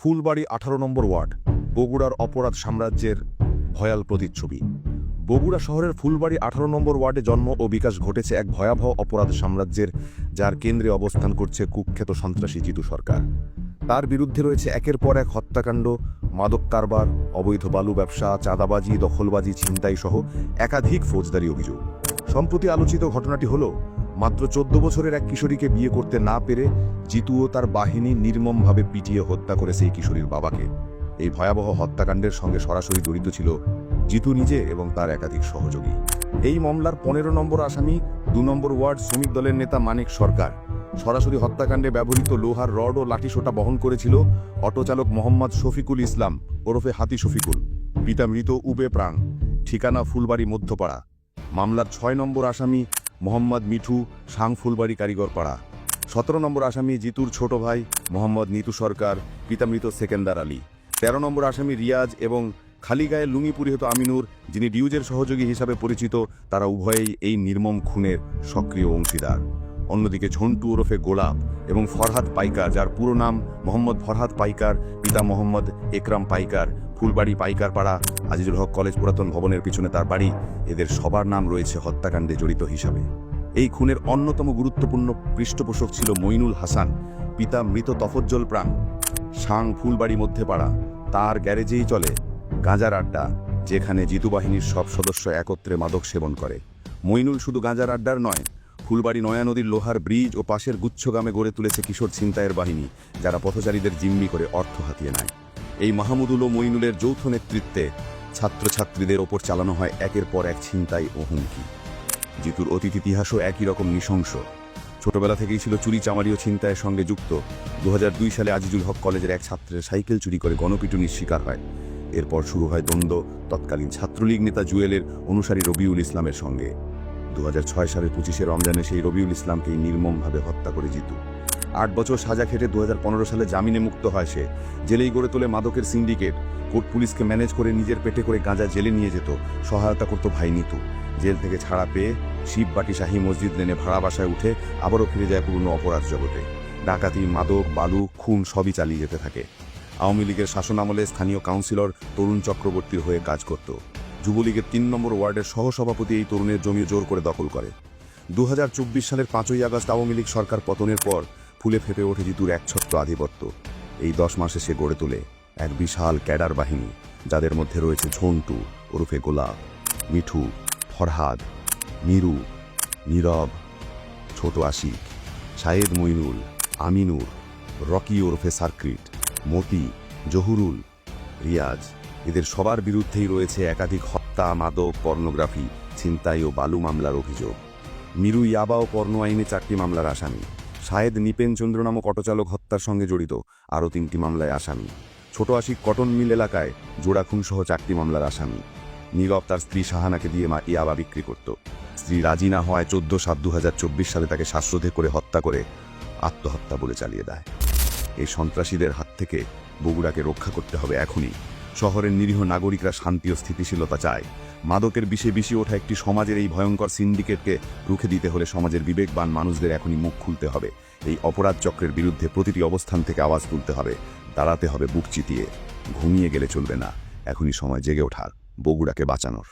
ফুলবাড়ি ১৮ নম্বর word বগুড়ার অপরাধ সাম্রাজ্যের ভয়াল প্রতিচ্ছবি। বগুড়া শহরের ফুলবাড়ি ১৮ নম্বর ওয়ার্ডে জন্ম ও বিকাশ ঘটেছে এক ভয়াবহ অপরাধ সাম্রাজ্যের, যার কেন্দ্রে অবস্থান করছে কুখ্যাত সন্ত্রাসী জিতু সরকার। তার বিরুদ্ধে রয়েছে একের পর এক হত্যাকাণ্ড, মাদক কারবার, অবৈধ বালু ব্যবসা, চাঁদাবাজি, দখলবাজি, ছিনতাই সহ একাধিক ফৌজদারি অভিযোগ। সম্প্রতি আলোচিত ঘটনাটি হল মাত্র ১৪ বছরের এক কিশোরীকে বিয়ে করতে না পেরে জিতু ও তার বাহিনী নির্মমভাবে পিটিয়ে হত্যা করেছে এই কিশোরীর বাবাকে। এই ভয়াবহ হত্যাকাণ্ডের সঙ্গে সরাসরি জড়িত ছিল জিতু নিজে এবং তার একাধিক সহযোগী। এই মামলার ১৫ নম্বর আসামি ২ নম্বর ওয়ার্ড শ্রমিক দলের নেতা মানিক সরকার। সরাসরি হত্যাকাণ্ডে ব্যবহৃত লোহার রড ও লাঠিসোঁটা বহন করেছিল অটোচালক মোহাম্মদ শফিকুল ইসলাম ওরফে হাতি শফিকুল, পিতা মৃত উবে প্রাণ, ঠিকানা ফুলবাড়ি মধ্যপাড়া। মামলার ৬ নম্বর আসামি মোহাম্মদ মিঠু, সাং ফুলবাড়ি কারিগরপাড়া। ১৭ নম্বর আসামি জিতুর ছোট ভাই মোহাম্মদ নিতু সরকার, পিতা মৃত সেকেন্দার আলী। ১৩ নম্বর আসামি রিয়াজ এবং খালিগায়ে লুঙ্গি পরিহিত আমিনুর, যিনি ডিউজের সহযোগী হিসাবে পরিচিত। তারা উভয়েই এই নির্মম খুনের সক্রিয় অংশীদার। অন্যদিকে ঝন্টু ওরফে গোলাপ এবং ফরহাদ পাইকার, যার পুরো নাম মোহাম্মদ ফরহাদ পাইকার, পিতা মোহাম্মদ একরাম পাইকার, ফুলবাড়ি পাইকার পাড়া, আজিজুল হক কলেজ পুরাতন ভবনের পিছনে তার বাড়ি। এদের সবার নাম রয়েছে হত্যাকাণ্ডে জড়িত হিসাবে। এই খুনের অন্যতম গুরুত্বপূর্ণ পৃষ্ঠপোষক ছিল মইনুল হাসান, পিতা মৃত তফজ্জল প্রাণ, সাং ফুলবাড়ি মধ্যপাড়া। তার গ্যারেজেই চলে গাঁজার আড্ডা, যেখানে জিতু বাহিনীর সব সদস্য একত্রে মাদক সেবন করে। মইনুল শুধু গাঁজার আড্ডার নয়, ফুলবাড়ি নয়া নদীর লোহার ব্রিজ ও পাশের গুচ্ছগ্রামে গড়ে তুলেছে কিশোর ছিনতাইয়ের বাহিনী, যারা পথচারীদের জিম্মি করে অর্থ হাতিয়ে নেয়। এই মাহমুদুল ও মইনুলের যৌথ নেতৃত্বে ছাত্রছাত্রীদের ওপর চালানো হয় একের পর এক ছিনতাই ও হুমকি। জিতুর অতীত ইতিহাসও একই রকম নৃশংস। ছোটবেলা থেকেই ছিল চুরি চামারি ও ছিনতাইয়ের সঙ্গে যুক্ত। ২০০২ সালে আজিজুল হক কলেজের এক ছাত্রের সাইকেল চুরি করে গণপিটুনির শিকার হয়। এরপর শুরু হয় দ্বন্দ্ব তৎকালীন ছাত্রলীগ নেতা জুয়েলের অনুসারী রবিউল ইসলামের সঙ্গে। ২০০৬ সালের ২৫শে রমজানে সেই রবিউল ইসলামকেই নির্মমভাবে হত্যা করে জিতু। ৮ বছর সাজা খেটে ২০১৫ সালে জামিনে মুক্ত হয় সে। জেলেই গড়ে তোলে মাদকের সিন্ডিকেট। কোর্ট পুলিশকে ম্যানেজ করে নিজের পেটে করে গাঁজা জেলে নিয়ে যেত, সহায়তা করত ভাই নিতু। জেল থেকে ছাড়া পেয়ে শিববাটি শাহী মসজিদ লেনে ভাড়া বাসায় উঠে আবারও ফিরে যায় পুরনো অপরাধ জগতে। ডাকাতি, মাদক, বালু, খুন সবই চালিয়ে যেতে থাকে। আওয়ামী লীগের শাসনামলে স্থানীয় কাউন্সিলর তরুণ চক্রবর্তীর হয়ে কাজ করত। যুবলীগের ৩ নম্বর ওয়ার্ডের সহসভাপতি এই তরুণের জমি জোর করে দখল করে। ২০২৪ সালের ৫ই আগস্ট আওয়ামী লীগ সরকার পতনের পর ফুলে ফেপে ওঠে জিতুর একছত্র আধিপত্য। এই ১০ মাসে সে গড়ে তোলে এক বিশাল ক্যাডার বাহিনী, যাদের মধ্যে রয়েছে ঝন্টু ওরফে গোলাপ, মিঠু, ফরহাদ, মিরু, নীরব, ছোট আশিক, শাহেদ, মইনুল, আমিনুর, রকি ওরফে সার্কিট, মতি, জহুরুল, রিয়াজ। এদের সবার বিরুদ্ধেই রয়েছে একাধিক হত্যা, মাদক, পর্নোগ্রাফি, ছিনতাই ও বালু মামলার অভিযোগ। মিরু ইয়াবা ও পর্নো আইনে ৪টি মামলার আসামি। শাহেদ নিপেন চন্দ্র নামক অটোচালক হত্যার সঙ্গে জড়িত, আরও ৩টি মামলায় আসামি। ছোট আশিক কটন মিল এলাকায় জোড়া খুনসহ 4টি মামলার আসামি। নীরব তার স্ত্রী শাহানাকে দিয়ে ইয়াবা বিক্রি করত। স্ত্রী রাজি না হওয়ায় 14/7/2024 সালে তাকে শ্বাসরোধে করে হত্যা করে আত্মহত্যা বলে চালিয়ে দেয়। এই সন্ত্রাসীদের হাত থেকে বগুড়াকে রক্ষা করতে হবে এখনই। শহরের নিরীহ নাগরিকরা শান্তি ও স্থিতিশীলতা চায়। মাদকের বিষে বিষে ওঠা একটি সমাজের এই ভয়ঙ্কর সিন্ডিকেটকে রুখে দিতে হলে সমাজের বিবেকবান মানুষদের এখনই মুখ খুলতে হবে। এই অপরাধ চক্রের বিরুদ্ধে প্রতিটি অবস্থান থেকে আওয়াজ তুলতে হবে, দাঁড়াতে হবে বুক চিতিয়ে। ঘুমিয়ে গেলে চলবে না, এখনই সময় জেগে ওঠার, বগুড়াকে বাঁচানোর।